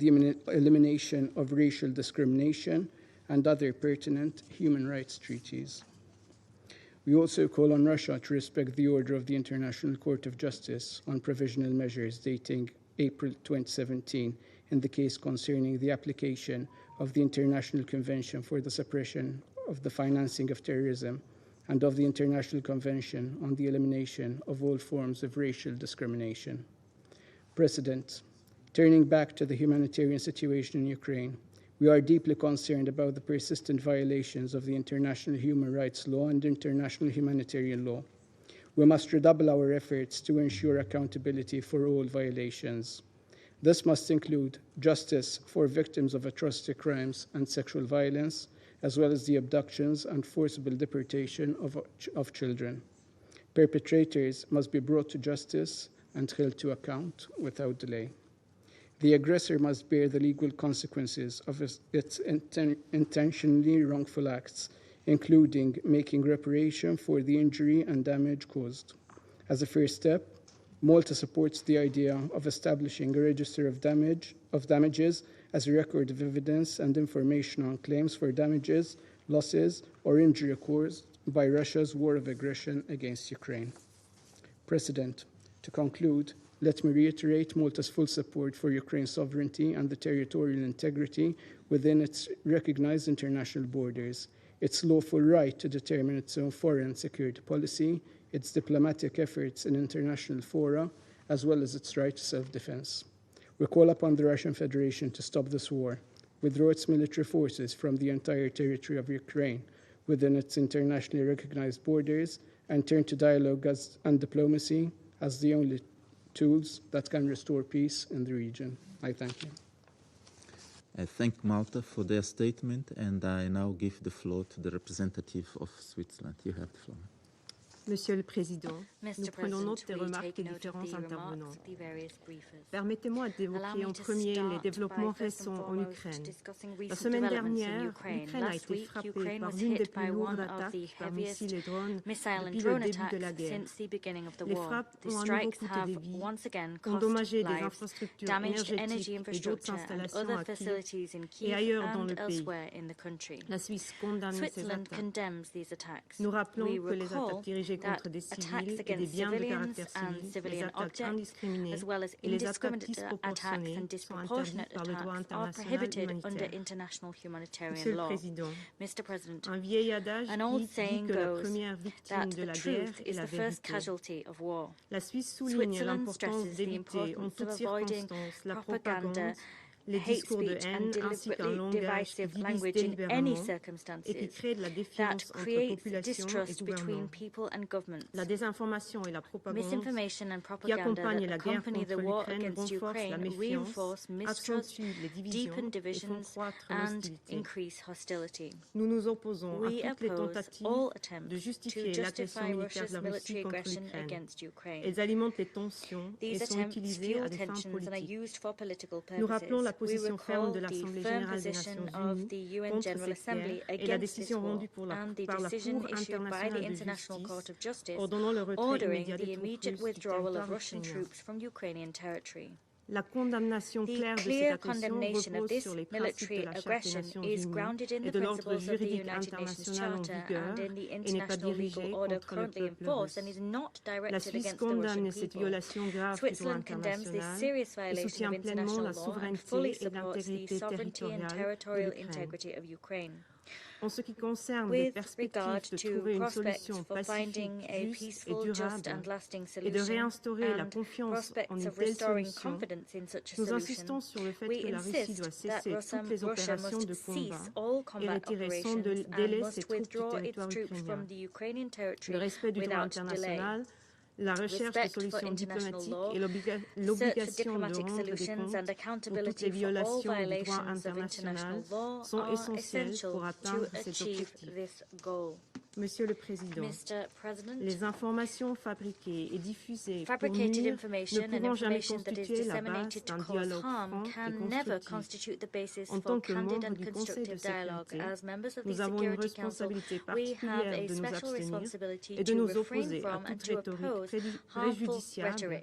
the elimination of racial discrimination, and other pertinent human rights treaties. We also call on Russia to respect the order of the International Court of Justice on provisional measures dating April 2017 in the case concerning the application of the International Convention for the Suppression of the Financing of Terrorism and of the International Convention on the Elimination of all forms of racial discrimination. President, turning back to the humanitarian situation in Ukraine, we are deeply concerned about the persistent violations of the international human rights law and international humanitarian law. We must redouble our efforts to ensure accountability for all violations. This must include justice for victims of atrocity crimes and sexual violence, as well as the abductions and forcible deportation of children. Perpetrators must be brought to justice and held to account without delay. The aggressor must bear the legal consequences of its intentionally wrongful acts, including making reparation for the injury and damage caused. As a first step, Malta supports the idea of establishing a register of damages as a record of evidence and information on claims for damages, losses, or injury caused by Russia's war of aggression against Ukraine. President, to conclude, let me reiterate Malta's full support for Ukraine's sovereignty and the territorial integrity within its recognized international borders, its lawful right to determine its own foreign and security policy, its diplomatic efforts in international fora, as well as its right to self-defense. We call upon the Russian Federation to stop this war, withdraw its military forces from the entire territory of Ukraine within its internationally recognized borders, and turn to dialogue and diplomacy as the only tools that can restore peace in the region. I thank you. I thank Malta for their statement, and I now give the floor to the representative of Switzerland. You have the floor. Monsieur le Président, nous prenons note des remarques des différents intervenants. Permettez-moi d'évoquer en premier les développements récents en Ukraine. La semaine dernière, l'Ukraine a été frappée par l'une des plus lourdes attaques par missiles et drones depuis le début de la guerre. Les frappes ont à nouveau coûté des vies, endommagé des infrastructures énergétiques et d'autres installations à Kiev et ailleurs dans le pays. La Suisse condamne ces attaques. Nous rappelons que les attaques dirigées contre des civils et des biens de caractère civil, les attaques indiscriminées et les attaques disproportionnées sont interdites par le droit international humanitaire. Monsieur le Président, un vieil adage dit que la première victime de la guerre est la vérité. La Suisse souligne l'importance d'éviter en toutes circonstances la propagande, les discours de haine ainsi qu'un langage qui divise délibérément et qui crée de la défiance entre population et gouvernement. La désinformation et la propagande qui accompagnent la guerre contre l'Ukraine renforcent la méfiance, accentuent les divisions et font croître l'hostilité. Nous nous opposons à toutes les tentatives de justifier l'agression militaire de la Russie contre l'Ukraine. Elles alimentent les tensions et sont utilisées à des fins politiques. Nous rappelons la position ferme de l'Assemblée générale des Nations Unies contre cette guerre et la décision rendue par la Cour internationale de justice ordonnant le retrait immédiat des troupes russes du territoire ukrainien. La condamnation claire de cette agression repose sur les principes de la Charte des Nations Unies et de l'ordre juridique international en vigueur et n'est pas dirigée contre le peuple russe. La Suisse condamne cette violation grave du droit international et soutient pleinement la souveraineté et l'intégrité territoriale de l'Ukraine. En ce qui concerne les perspectives de trouver une solution pacifique, juste et durable et de réinstaurer la confiance en une telle solution, nous insistons sur le fait que la Russie doit cesser toutes les opérations de combat et retirer sans délai ses troupes du territoire ukrainien. Le respect du droit international, la recherche de solutions diplomatiques et l'obligation de rendre des comptes pour toutes les violations du droit international sont essentielles pour atteindre cet objectif. Monsieur le Président, les informations fabriquées et diffusées pour nuire ne pourront jamais constituer la base d'un dialogue franc et constructif. En tant que membres du Conseil de sécurité, nous avons une responsabilité particulière de nous abstenir et de nous opposer à toute rhétorique préjudiciable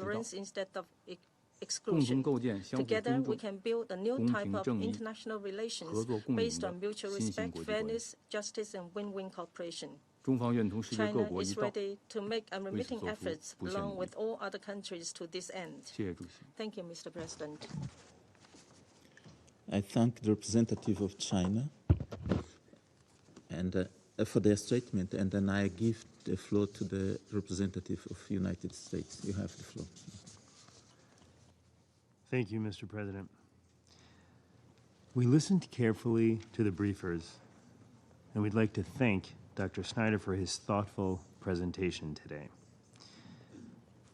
tolerance instead of 共 exclusion. 同构建相互 Together, 尊 we 重、 can build a new 公 type 平 of 正义、 international 合 relations 作共赢 based 的 on mutual 新型 respect, 国际关系。 fairness, justice, and win-win cooperation. 中方愿同世界各 China 国一 is 道， ready to make unremitting 为此做出 efforts 不懈 along 努力。 with all other countries to this end. 谢谢主席。 Thank you, Mr. President. I thank the representative of China and for their statement, and then I give the floor to the representative of the United States. You have the floor. Thank you, Mr. President. We listened carefully to the briefers, and we'd like to thank Dr. Snyder for his thoughtful presentation today.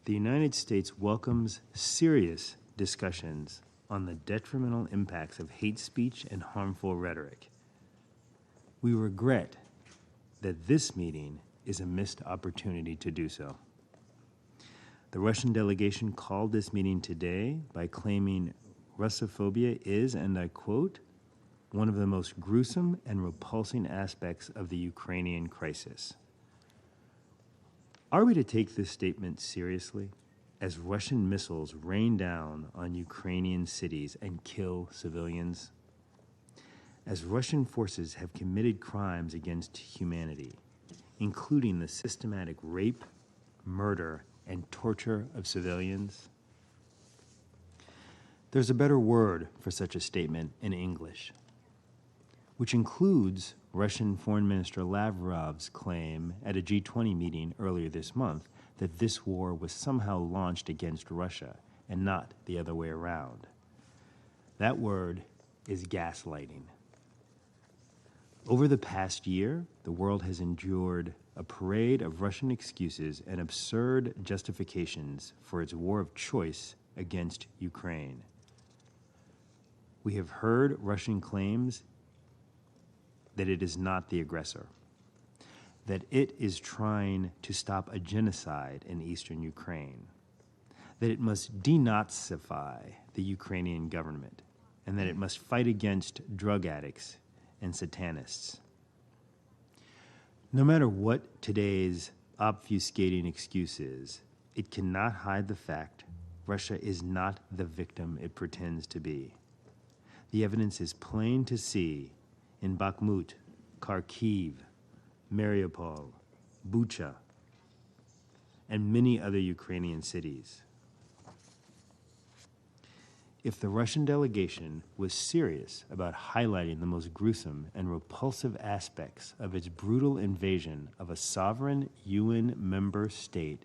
The United States welcomes serious discussions on the detrimental impacts of hate speech and harmful rhetoric. We regret that this meeting is a missed opportunity to do so. The Russian delegation called this meeting today by claiming Russophobia is, and I quote, one of the most gruesome and repulsing aspects of the Ukrainian crisis. Are we to take this statement seriously as Russian missiles rain down on Ukrainian cities and kill civilians? As Russian forces have committed crimes against humanity, including the systematic rape, murder, and torture of civilians? There's a better word for such a statement in English, which includes Russian Foreign Minister Lavrov's claim at a G20 meeting earlier this month that this war was somehow launched against Russia and not the other way around. That word is gaslighting. Over the past year, the world has endured a parade of Russian excuses and absurd justifications for its war of choice against Ukraine. We have heard Russian claims that it is not the aggressor, that it is trying to stop a genocide in eastern Ukraine, that it must denazify the Ukrainian government, and that it must fight against drug addicts and satanists. No matter what today's obfuscating excuse is, it cannot hide the fact Russia is not the victim it pretends to be. The evidence is plain to see in Bakhmut, Kharkiv, Mariupol, Bucha, and many other Ukrainian cities. If the Russian delegation was serious about highlighting the most gruesome and repulsive aspects of its brutal invasion of a sovereign UN member state,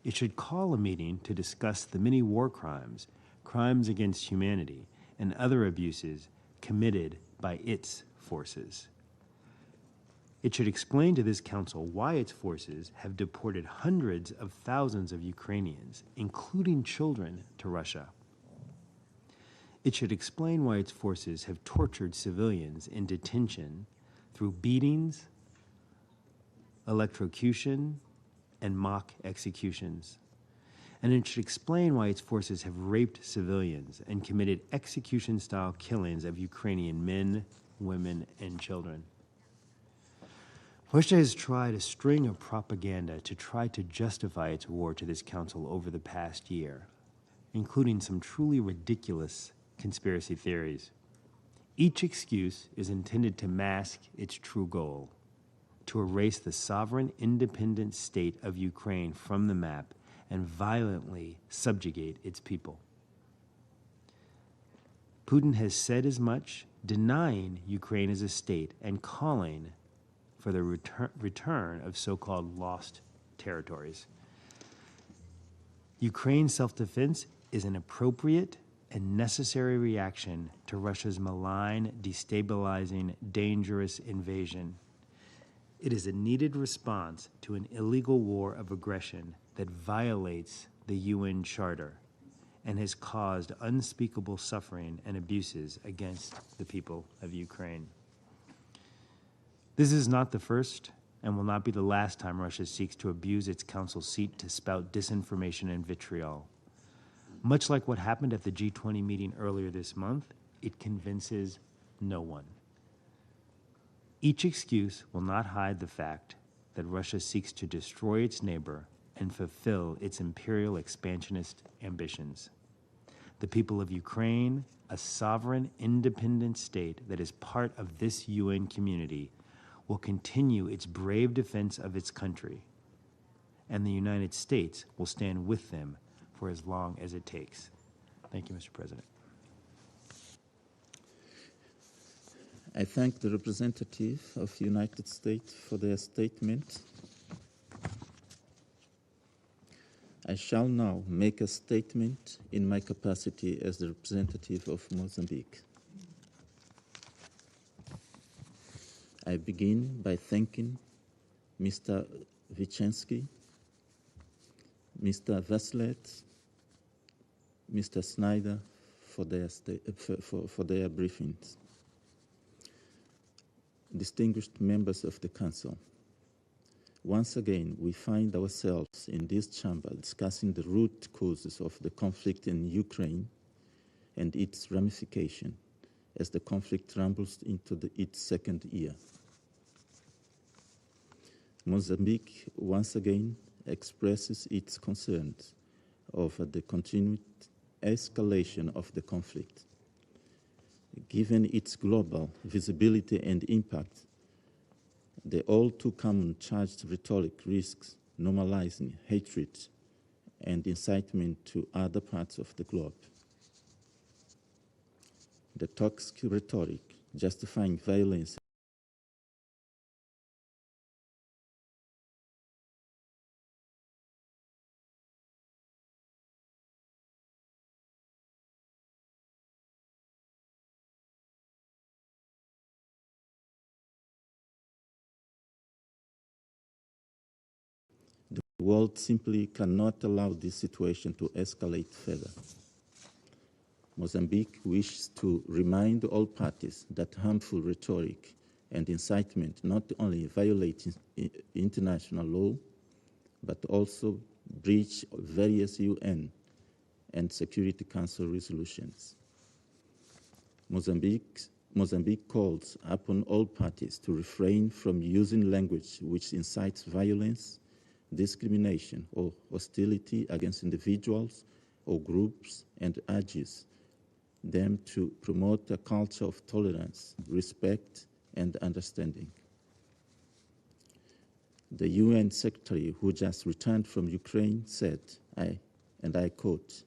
it should call a meeting to discuss the many war crimes, crimes against humanity, and other abuses committed by its forces. It should explain to this council why its forces have deported hundreds of thousands of Ukrainians, including children, to Russia. It should explain why its forces have tortured civilians in detention through beatings, electrocution, and mock executions. And it should explain why its forces have raped civilians and committed execution-style killings of Ukrainian men, women, and children. Russia has tried a string of propaganda to try to justify its war to this council over the past year, including some truly ridiculous conspiracy theories. Each excuse is intended to mask its true goal: to erase the sovereign, independent state of Ukraine from the map and violently subjugate its people. Putin has said as much, denying Ukraine as a state and calling for the return of so-called lost territories. Ukraine's self-defense is an appropriate and necessary reaction to Russia's malign, destabilizing, dangerous invasion. It is a needed response to an illegal war of aggression that violates the UN Charter and has caused unspeakable suffering and abuses against the people of Ukraine. This is not the first and will not be the last time Russia seeks to abuse its council seat to spout disinformation and vitriol. Much like what happened at the G20 meeting earlier this month, it convinces no one. Each excuse will not hide the fact that Russia seeks to destroy its neighbor and fulfill its imperial expansionist ambitions. The people of Ukraine, a sovereign, independent state that is part of this UN community, will continue its brave defense of its country, and the United States will stand with them for as long as it takes. Thank you, Mr. President. I thank the representative of the United States for their statement. I shall now make a statement in my capacity as the representative of Mozambique. I begin by thanking Mr. Vicensky, Mr. Vaslet, Mr. Snyder for their briefings. Distinguished members of the Council, once again, we find ourselves in this chamber discussing the root causes of the conflict in Ukraine and its ramification as the conflict rumbles into its second year. Mozambique once again expresses its concerns over the continued escalation of the conflict. Given its global visibility and impact, the all too common charged rhetoric risks normalizing hatred and incitement to other parts of the globe. The toxic rhetoric justifying violence the world simply cannot allow this situation to escalate further. Mozambique wishes to remind all parties that harmful rhetoric and incitement not only violate international law, but also breach various UN and Security Council resolutions. Mozambique calls upon all parties to refrain from using language which incites violence, discrimination, or hostility against individuals or groups, and urges them to promote a culture of tolerance, respect, and understanding. The UN Secretary, who just returned from Ukraine, said, and I quote,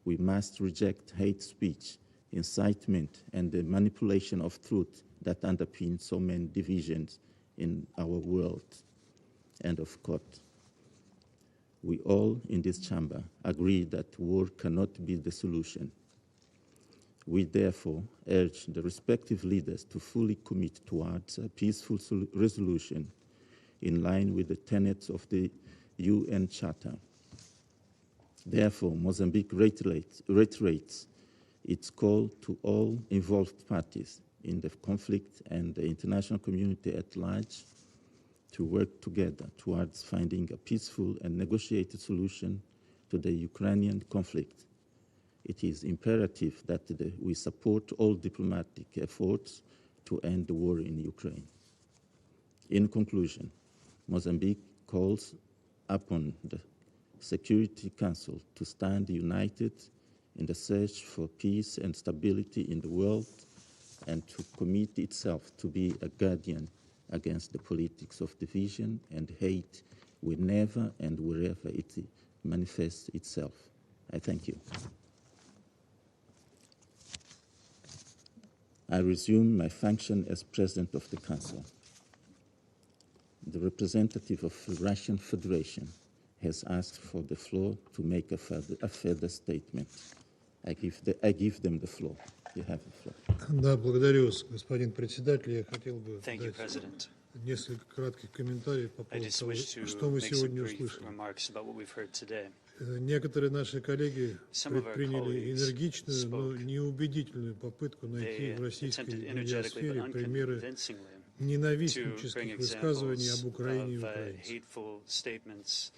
"We must reject hate speech, incitement, and the manipulation of truth that underpin so many divisions in our world," end of quote. We all in this chamber agree that war cannot be the solution. We therefore urge the respective leaders to fully commit towards a peaceful resolution in line with the tenets of the UN Charter. Therefore, Mozambique reiterates its call to all involved parties in the conflict and the international community at large to work together towards finding a peaceful and negotiated solution to the Ukrainian conflict. It is imperative that we support all diplomatic efforts to end the war in Ukraine. In conclusion, Mozambique calls upon the Security Council to stand united in the search for peace and stability in the world and to commit itself to be a guardian against the politics of division and hate whenever and wherever it manifests itself. I thank you. I resume my function as President of the Council. The representative of the Russian Federation has asked for the floor to make a further statement. I give them the floor. You have the floor. Да, благодарю вас, господин председатель. Я хотел бы Thank you, President. несколько кратких комментариев по I поводу just того, wish to что мы make some сегодня brief услышали. remarks about what we've heard today. Некоторые наши коллеги Some of our предприняли colleagues энергичную, но spoke. неубедительную попытку найти They в российской attempted energetically медиасфере but примеры unconvincingly to ненавистнических bring высказываний examples об Украине и of украинцах. hateful statements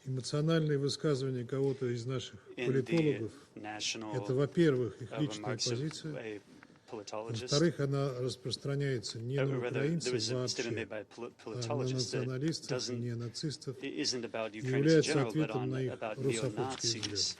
Эмоциональные высказывания кого-то из наших in the политологов national – это, во-первых, их личная remarks of позиция, a politologist. во-вторых, она распространяется не на Rather, there украинцев was a statement вообще, made by a а на politologist that националистов, неонацистов, isn't about и Ukrainians in является general, but ответом на их about русофобские neo-Nazis, взгляды.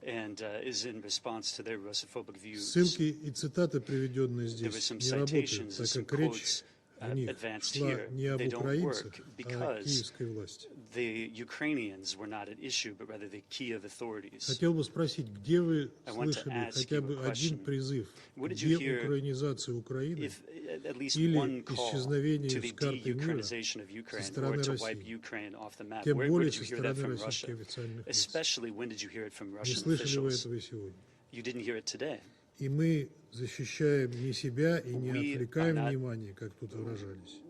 and is in response to their Russophobic views. Ссылки и цитаты, приведенные There were здесь, some не работают, citations and так some как речь quotes в них advanced шла here, не об they don't украинцах, work а о because киевской власти. the Ukrainians were not at issue, but rather the Kiev authorities. Хотел бы спросить, где вы I want to слышали ask хотя you a бы один question. призыв What к did you hear деукраинизации Украины if at least или one call to исчезновению the с карты мира de-Ukrainization of со Ukraine or стороны to wipe России? Ukraine off the map? Тем Where более did со you hear that стороны from российских Russia? официальных лиц. Especially when did you hear it from Не Russian слышали вы officials? этого сегодня? You didn't hear it today. И мы защищаем не себя и не We отвлекаем are not- внимание, как тут выражались.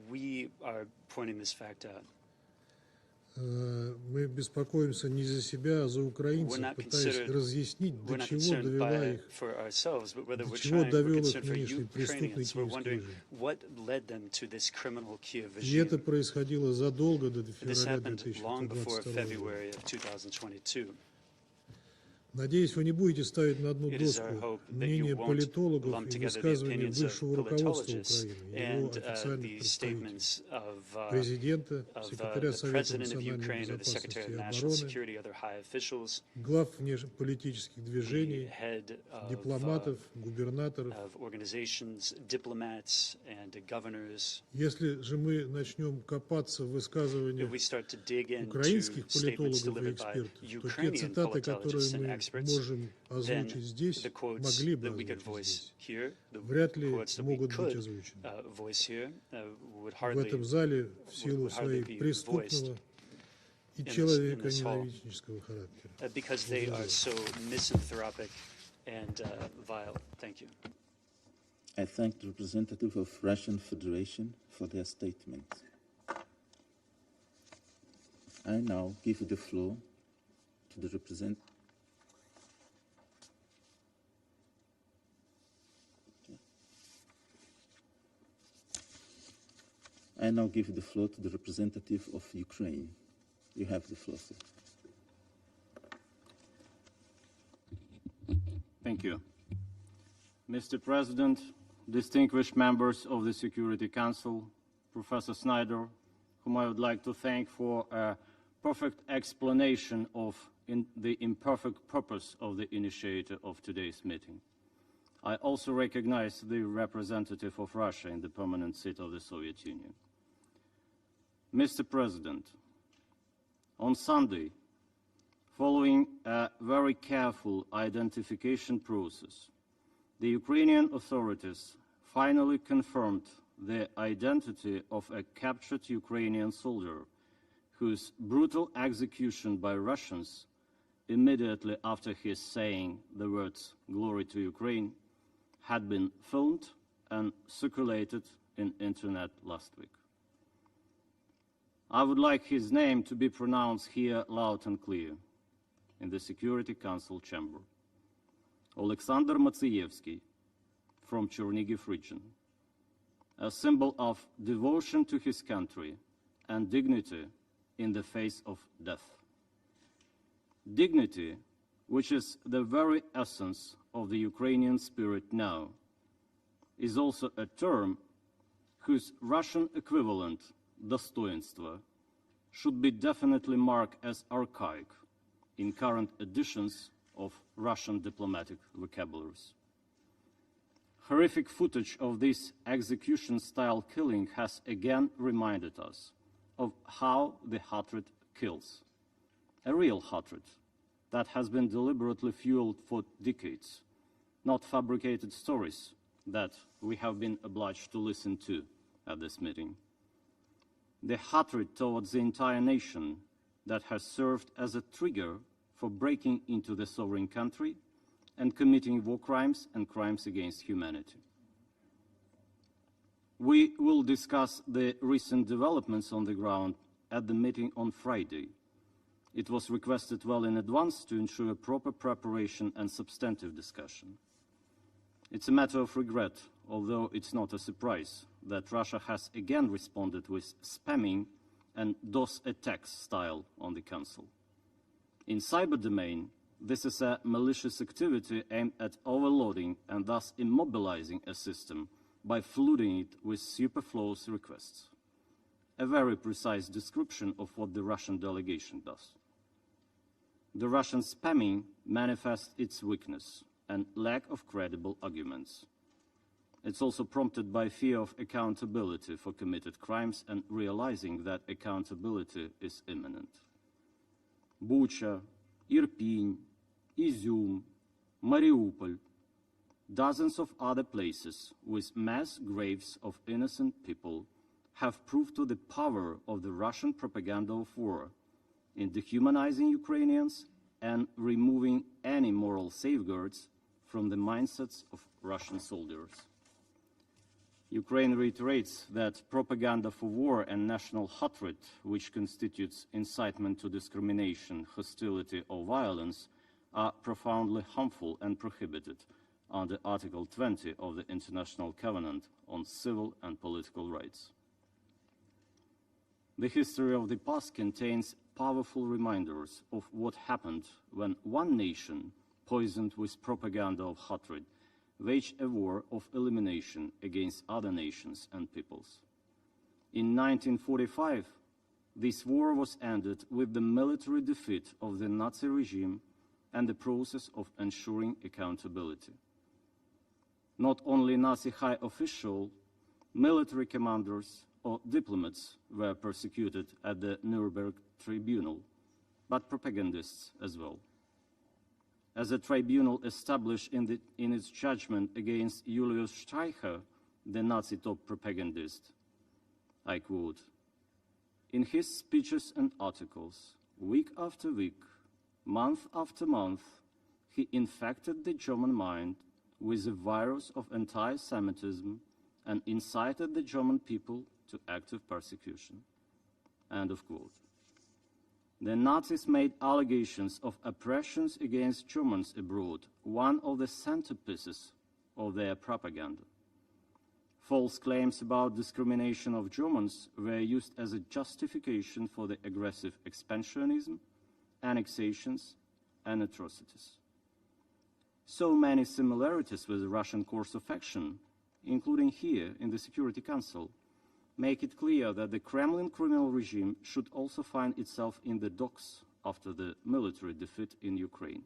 We are pointing this fact out. Мы беспокоимся не за себя, а за We're украинцев, not пытаясь considered- разъяснить, We're до not чего concerned довела их, for ourselves, but whether до we're чего we're довел их concerned for нынешний преступный Ukrainians. We're киевский wondering режим. what led them to this criminal Kiev И это regime. происходило задолго до This февраля happened long before 2022 года. February of 2022. Надеюсь, вы не будете ставить на одну It is our доску hope that you мнение won't политологов lump и together the высказывания opinions of высшего руководства politologists Украины, его and официальных the представителей, statements of президента, секретаря the Совета President of национальной Ukraine or the безопасности Secretary и of National обороны, Security, other high officials, глав внешнеполитических the движений, head дипломатов, губернаторов. of organizations, diplomats, and governors. Если же мы начнем копаться в высказываниях If we start to dig into украинских statements политологов и delivered by экспертов, то те Ukrainian цитаты, которые politologists and мы experts, можем then озвучить здесь, the quotes могли бы that we could озвучить voice здесь, here, the вряд ли quotes that we могут быть could озвучены. voice here, would В hardly этом зале в силу would hardly своих be преступного и in this hall. человеконенавистнического характера. because they are so misanthropic and vile. Thank you. I thank the representative of Russian Federation for their statement. I now give the floor to the representative. I now give the floor to the representative of Ukraine. You have the floor, sir. Thank you. Mr. President, distinguished members of the Security Council, Professor Snyder, whom I would like to thank for a perfect explanation of the imperfect purpose of the initiator of today's meeting. I also recognize the representative of Russia in the permanent seat of the Soviet Union. Mr. President, on Sunday, following a very careful identification process, the Ukrainian authorities finally confirmed the identity of a captured Ukrainian soldier whose brutal execution by Russians immediately after his saying the words "Glory to Ukraine" had been filmed and circulated in internet last week. I would like his name to be pronounced here loud and clear in the Security Council chamber. Alexander Matsievsky from Chernigiv region, a symbol of devotion to his country and dignity in the face of death. Dignity, which is the very essence of the Ukrainian spirit now, is also a term whose Russian equivalent, dostoinstvo, should be definitely marked as archaic in current editions of Russian diplomatic vocabularies. Horrific footage of this execution-style killing has again reminded us of how the hatred kills. A real hatred that has been deliberately fueled for decades, not fabricated stories that we have been obliged to listen to at this meeting. The hatred towards the entire nation that has served as a trigger for breaking into the sovereign country and committing war crimes and crimes against humanity. We will discuss the recent developments on the ground at the meeting on Friday. It was requested well in advance to ensure proper preparation and substantive discussion. It's a matter of regret, although it's not a surprise, that Russia has again responded with spamming and DOS attacks style on the Council. In cyber domain, this is a malicious activity aimed at overloading and thus immobilizing a system by flooding it with superfluous requests. A very precise description of what the Russian delegation does. The Russian spamming manifests its weakness and lack of credible arguments. It's also prompted by fear of accountability for committed crimes and realizing that accountability is imminent. Bucha, Irpin, Izum, Mariupol, dozens of other places with mass graves of innocent people have proved to the power of the Russian propaganda of war in dehumanizing Ukrainians and removing any moral safeguards from the mindsets of Russian soldiers. Ukraine reiterates that propaganda for war and national hatred, which constitutes incitement to discrimination, hostility, or violence, are profoundly harmful and prohibited under Article 20 of the International Covenant on Civil and Political Rights. The history of the past contains powerful reminders of what happened when one nation, poisoned with propaganda of hatred, waged a war of elimination against other nations and peoples. In 1945, this war was ended with the military defeat of the Nazi regime and the process of ensuring accountability. Not only Nazi high officials, military commanders, or diplomats were persecuted at the Nuremberg Tribunal, but propagandists as well. As a tribunal established in its judgment against Julius Streicher, the Nazi top propagandist, I quote, "In his speeches and articles, week after week, month after month, he infected the German mind with the virus of anti-Semitism and incited the German people to active persecution." End of quote. The Nazis made allegations of oppressions against Germans abroad one of the centerpieces of their propaganda. False claims about discrimination of Germans were used as a justification for the aggressive expansionism, annexations, and atrocities. So many similarities with the Russian course of action, including here in the Security Council, make it clear that the Kremlin criminal regime should also find itself in the docks after the military defeat in Ukraine.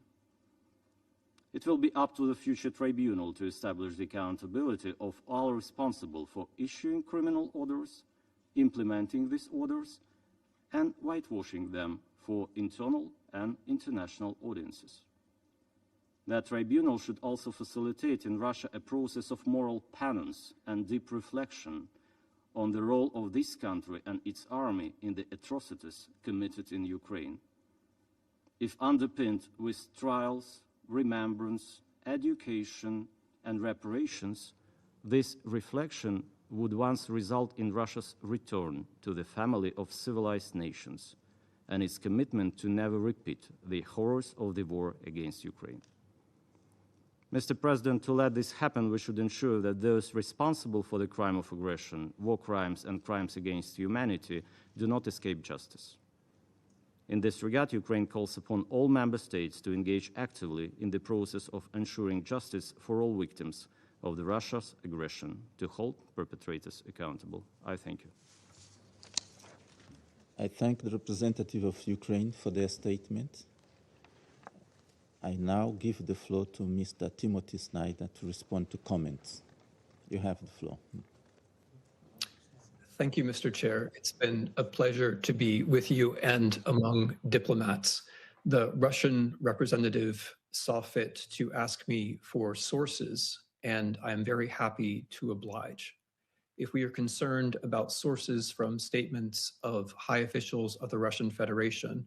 It will be up to the future tribunal to establish the accountability of all responsible for issuing criminal orders, implementing these orders, and whitewashing them for internal and international audiences. That tribunal should also facilitate in Russia a process of moral penance and deep reflection on the role of this country and its army in the atrocities committed in Ukraine. If underpinned with trials, remembrance, education, and reparations, this reflection would once result in Russia's return to the family of civilized nations and its commitment to never repeat the horrors of the war against Ukraine. Mr. President, to let this happen, we should ensure that those responsible for the crime of aggression, war crimes, and crimes against humanity do not escape justice. In this regard, Ukraine calls upon all member states to engage actively in the process of ensuring justice for all victims of the Russia's aggression, to hold perpetrators accountable. I thank you. I thank the representative of Ukraine for their statement. I now give the floor to Mr. Timothy Snyder to respond to comments. You have the floor. Thank you, Mr. Chair. It's been a pleasure to be with you and among diplomats. The Russian representative saw fit to ask me for sources, and I am very happy to oblige. If we are concerned about sources from statements of high officials of the Russian Federation,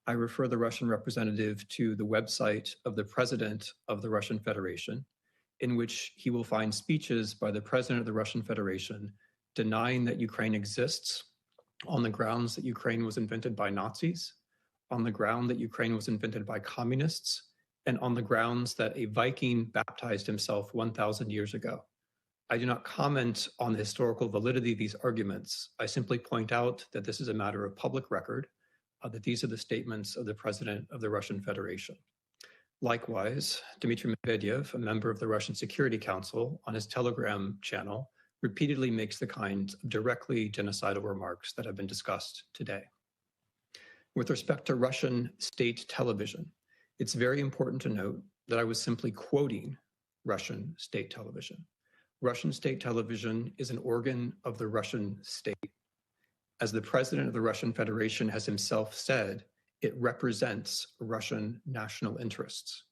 I refer the Russian representative to the website of the President of the Russian Federation, in which he will find speeches by the President of the Russian Federation denying that Ukraine exists on the grounds that Ukraine was invented by Nazis, on the ground that Ukraine was invented by communists, and on the grounds that a Viking baptized himself 1,000 years ago. I do not comment on the historical validity of these arguments. I simply point out that this is a matter of public record, that these are the statements of the President of the Russian Federation. Likewise, Dmitry Medvedev, a member of the Russian Security Council, on his Telegram channel, repeatedly makes the kinds of directly genocidal remarks that have been discussed today. With respect to Russian state television, it's very important to note that I was simply quoting Russian state television. Russian state television is an organ of the Russian state. As the president of the Russian Federation has himself said, it represents Russian national interests.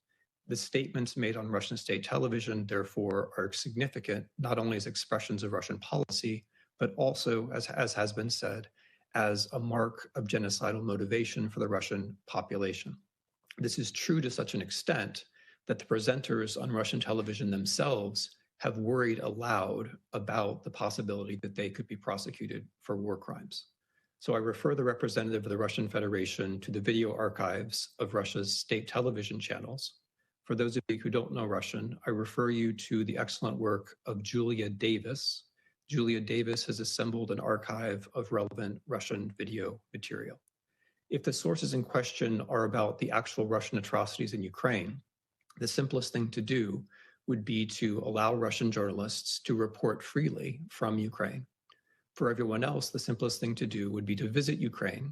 The statements made on Russian state television, therefore, are significant not only as expressions of Russian policy, but also, as has been said, as a mark of genocidal motivation for the Russian population. This is true to such an extent that the presenters on Russian television themselves have worried aloud about the possibility that they could be prosecuted for war crimes. So I refer the representative of the Russian Federation to the video archives of Russia's state television channels. For those of you who don't know Russian, I refer you to the excellent work of Julia Davis. Julia Davis has assembled an archive of relevant Russian video material. If the sources in question are about the actual Russian atrocities in Ukraine, the simplest thing to do would be to allow Russian journalists to report freely from Ukraine. For everyone else, the simplest thing to do would be to visit Ukraine,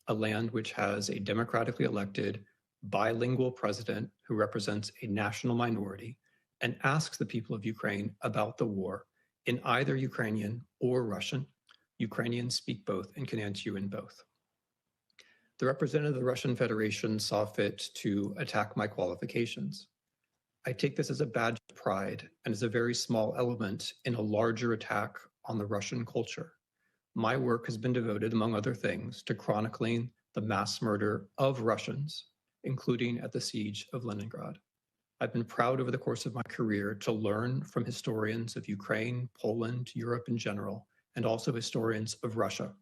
a land which has a democratically elected bilingual president who represents a national minority, and asks the people of Ukraine about the war in either Ukrainian or Russian. Ukrainians speak both and can answer you in both. The representative of the Russian Federation saw fit to attack my qualifications. I take this as a badge of pride and as a very small element in a larger attack on the Russian culture. My work has been devoted, among other things, to chronicling the mass murder of Russians, including at the siege of Leningrad. I've been proud over the course of my career to learn from historians of Ukraine, Poland, Europe in general, and also historians of Russia.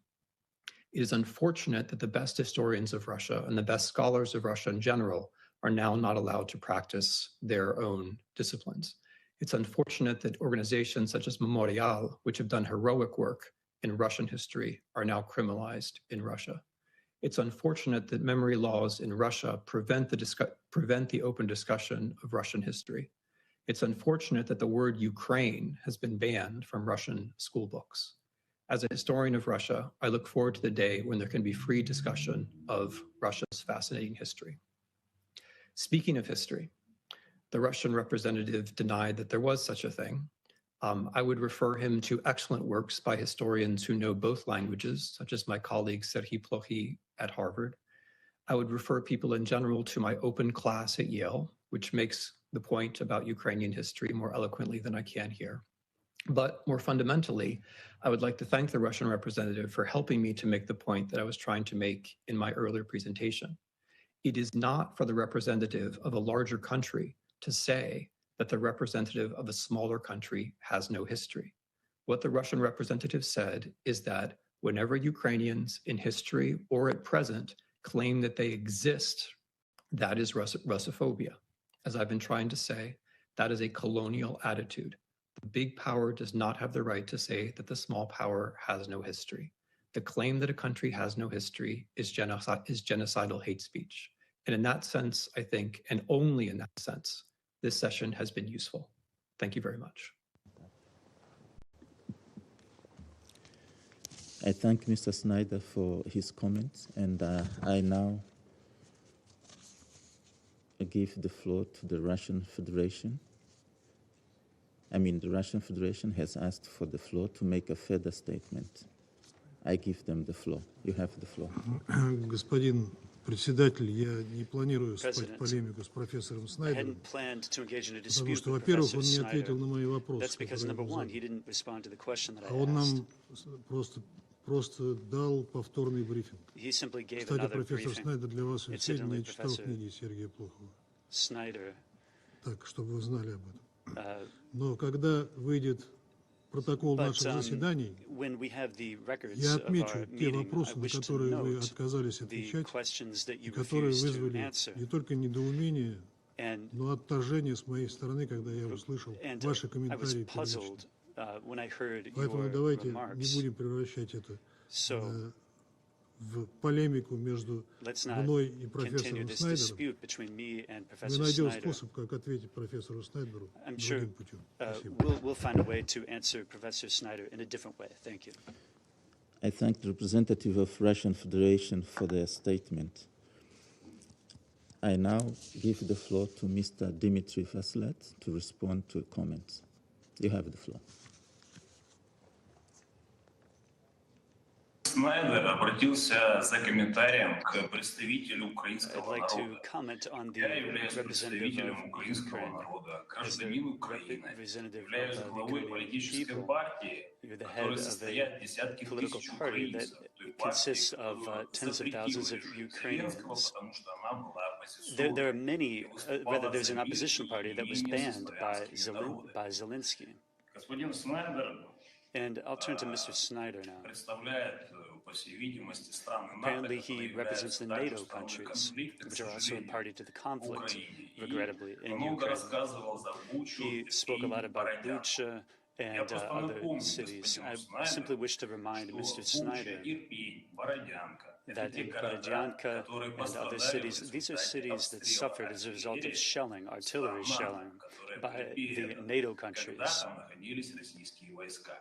It is unfortunate that the best historians of Russia and the best scholars of Russia in general are now not allowed to practice their own disciplines. It's unfortunate that organizations such as Memorial, which have done heroic work in Russian history, are now criminalized in Russia. It's unfortunate that memory laws in Russia prevent the open discussion of Russian history. It's unfortunate that the word Ukraine has been banned from Russian school books. As a historian of Russia, I look forward to the day when there can be free discussion of Russia's fascinating history. Speaking of history, the Russian representative denied that there was such a thing. I would refer him to excellent works by historians who know both languages, such as my colleague Serhiy Plokhy at Harvard. I would refer people in general to my open class at Yale, which makes the point about Ukrainian history more eloquently than I can here. But more fundamentally, I would like to thank the Russian representative for helping me to make the point that I was trying to make in my earlier presentation. It is not for the representative of a larger country to say that the representative of a smaller country has no history. What the Russian representative said is that whenever Ukrainians in history or at present claim that they exist, that is Russophobia. As I've been trying to say, that is a colonial attitude. The big power does not have the right to say that the small power has no history. The claim that a country has no history is genocidal hate speech. And in that sense, I think, and only in that sense, this session has been useful. Thank you very much. I thank Mr. Snyder for his comments, and I now give the floor to the Russian Federation. The Russian Federation has asked for the floor to make a further statement. I give them the floor. You have the floor. Господин председатель, я не планирую вступать в полемику с профессором Снайдером, потому что, во-первых, он не ответил на мои вопросы, а он нам просто дал повторный брифинг. Кстати, профессор Снайдер для вас сведения, я читал книги Сергея Плохова. Так, чтобы вы знали об этом. Но когда выйдет протокол наших заседаний, я отмечу те вопросы, на которые вы отказались отвечать, и которые вызвали не только недоумение, но и отторжение с моей стороны, когда я услышал ваши комментарии первичные. Поэтому давайте не будем превращать это в полемику между мной и профессором Снайдером. Мы найдем способ, как ответить профессору Снайдеру другим путем. I thank the representative of Russian Federation for their statement. I now give the floor to Mr. Dmitry Vasilet to respond to comments. You have the floor. Снайдер обратился за комментарием к представителю украинского народа. I'd like to comment on the Я являюсь representative представителем of украинского Ukraine. народа, As the гражданин Украины, representative являюсь of the главой Ukrainian политической people, партии, you're the в head которой of состоят a десятки political тысяч party that украинцев, той consists партии, of которую tens of запретил thousands of режим Ukrainians. Зеленского, потому что она была There are оппозиционной many, и выступала rather, there's за an мир opposition и party that was единение со banned by славянскими народами. Zelensky. Господин Снайдер And I'll turn to Mr. Snyder now. представляет, по всей видимости, страны НАТО, Apparently, he которые represents являются the также NATO стороной countries, конфликта, к which are also a сожалению, party to the в conflict, Украине. И regrettably, in много Ukraine. рассказывал за Бучу, He spoke a lot Ирпень, about Бородянку. Bucha Я and просто other напомню cities. I господину simply Снайдеру, wish to remind что Mr. Буча, Snyder Ирпень, Бородянка — это that те in города, Borodyanka которые and other пострадали в cities, these are результате cities that обстрела suffered as a result of артиллерии shelling, artillery стран shelling, НАТО, которые by были the переданы, NATO когда countries. там находились российские войска.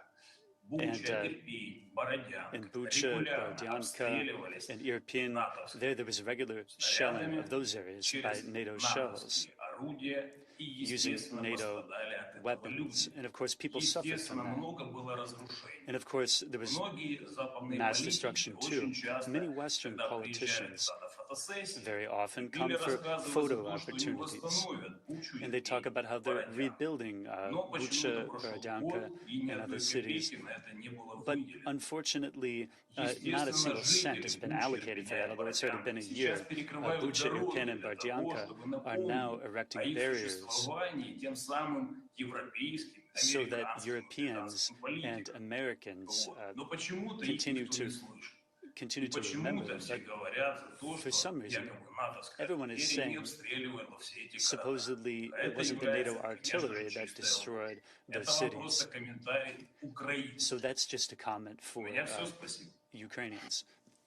And Буча, Ирпень, Бородянка in Bucha, регулярно Borodyanka, обстреливались and Irpin, there was regular shelling of those areas by NATO shells орудия и, using естественно, NATO пострадали от этого weapons. люди. And of course, people suffered from Естественно, that. много было разрушений. And of course, there was Многие западные mass политики destruction too. очень часто, Many Western когда приезжали politicians на фотосессии, very often любили come for рассказывать за photo то, что они opportunities. восстановят Бучу, And they talk about how they're Бородянку. rebuilding Но Bucha, почему-то прошел Borodyanka, год, и ни and other одной cities. копейки на это не было But выделено. unfortunately, not a Естественно, single cent has жители been Бучи, allocated for that, Ирпеня и although it's already been a Бородянки year. сейчас перекрывают Bucha, дороги Irpin, and для того, Borodyanka чтобы are now напомнить о erecting их barriers существовании тем самым европейским, so that американским, Europeans британским and политикам. Americans Но почему-то их continue никто не to слышит. continue И to remember почему-то them. все But говорят то, for что some reason, якобы натовская everyone is артиллерия не saying обстреливала все эти города. supposedly А it это wasn't the NATO является, artillery конечно, that чистая destroyed ложь. those Это вопрос cities. о комментарии Украины. So that's just a comment У for меня все, спасибо. Ukrainians.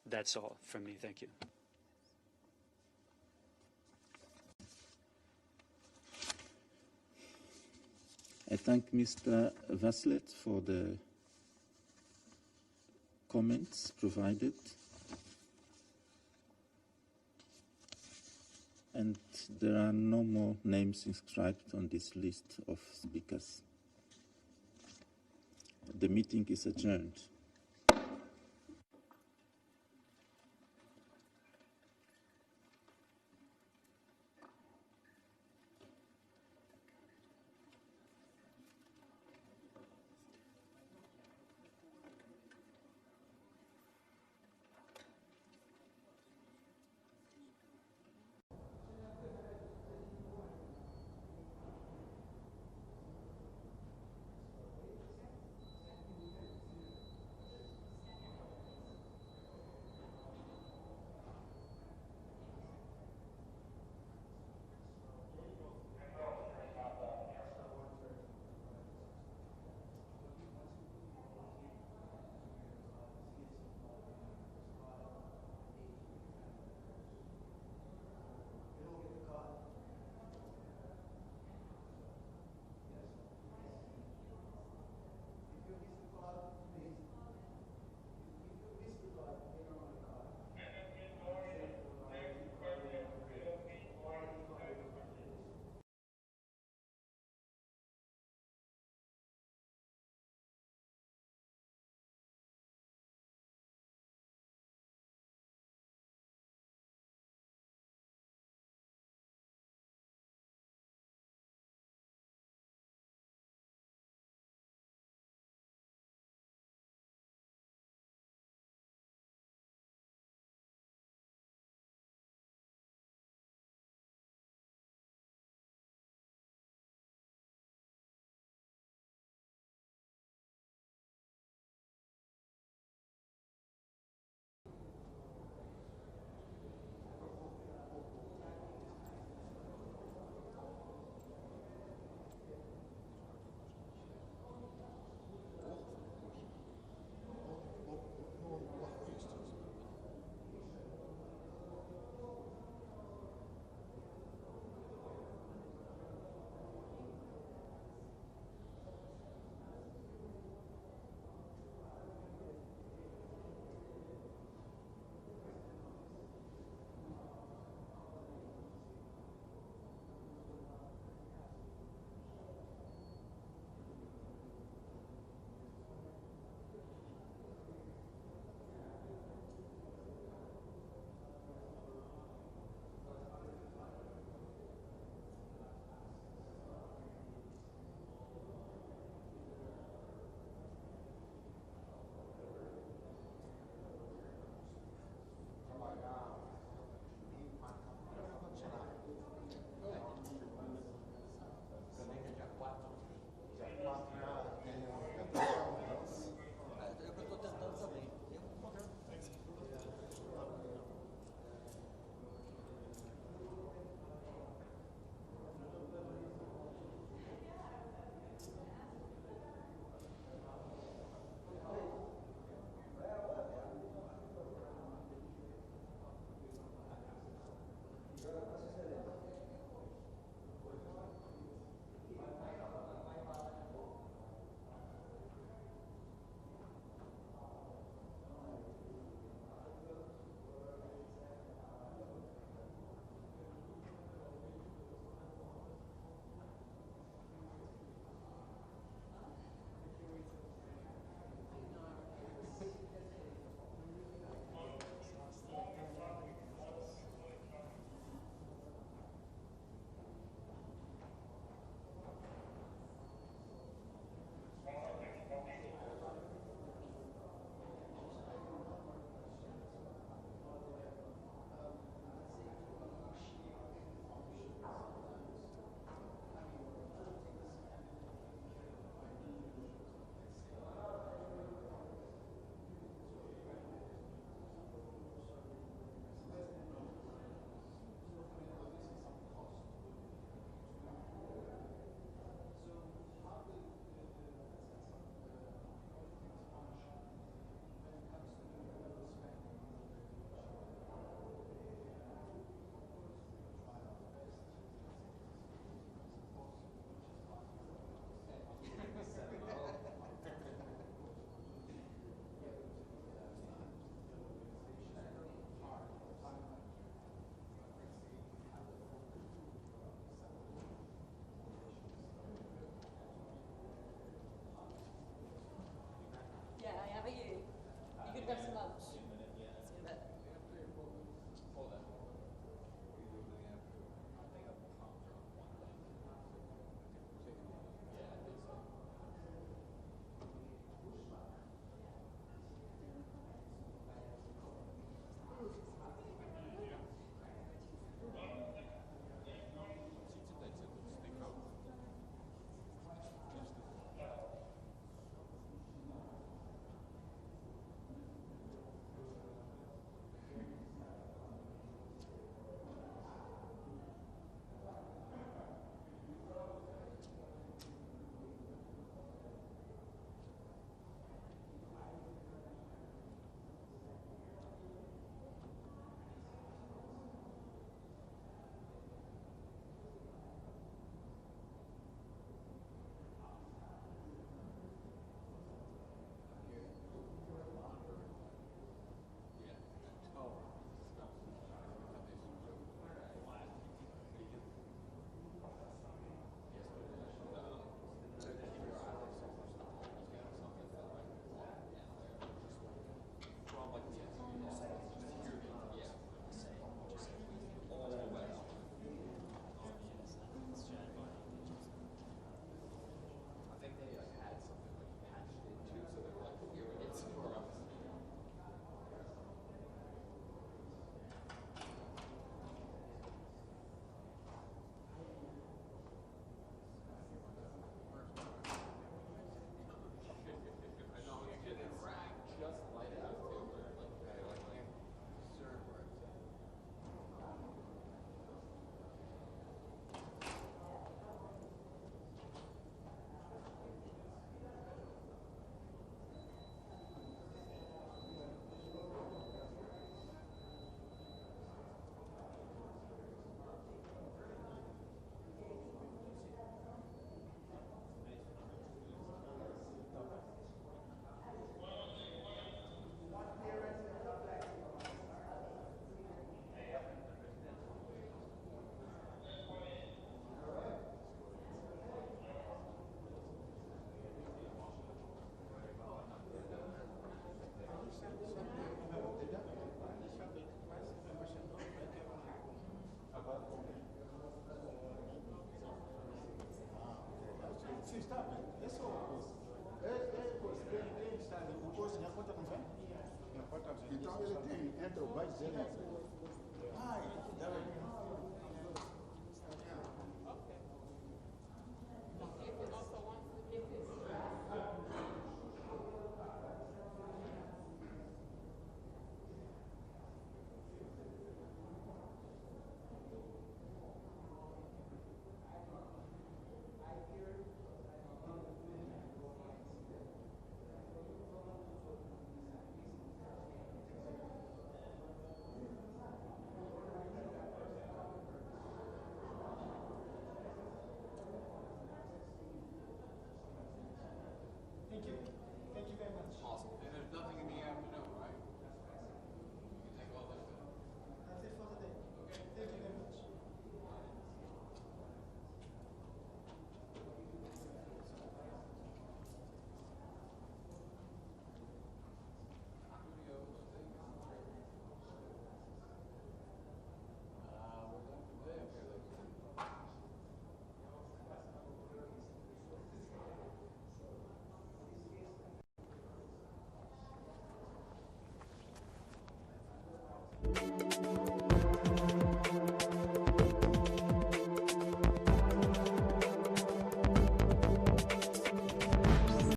That's all from me. Thank you. I thank Mr. Vaslet for the comments provided. And there are no more names inscribed on this list of speakers. The meeting is adjourned. Зеленский.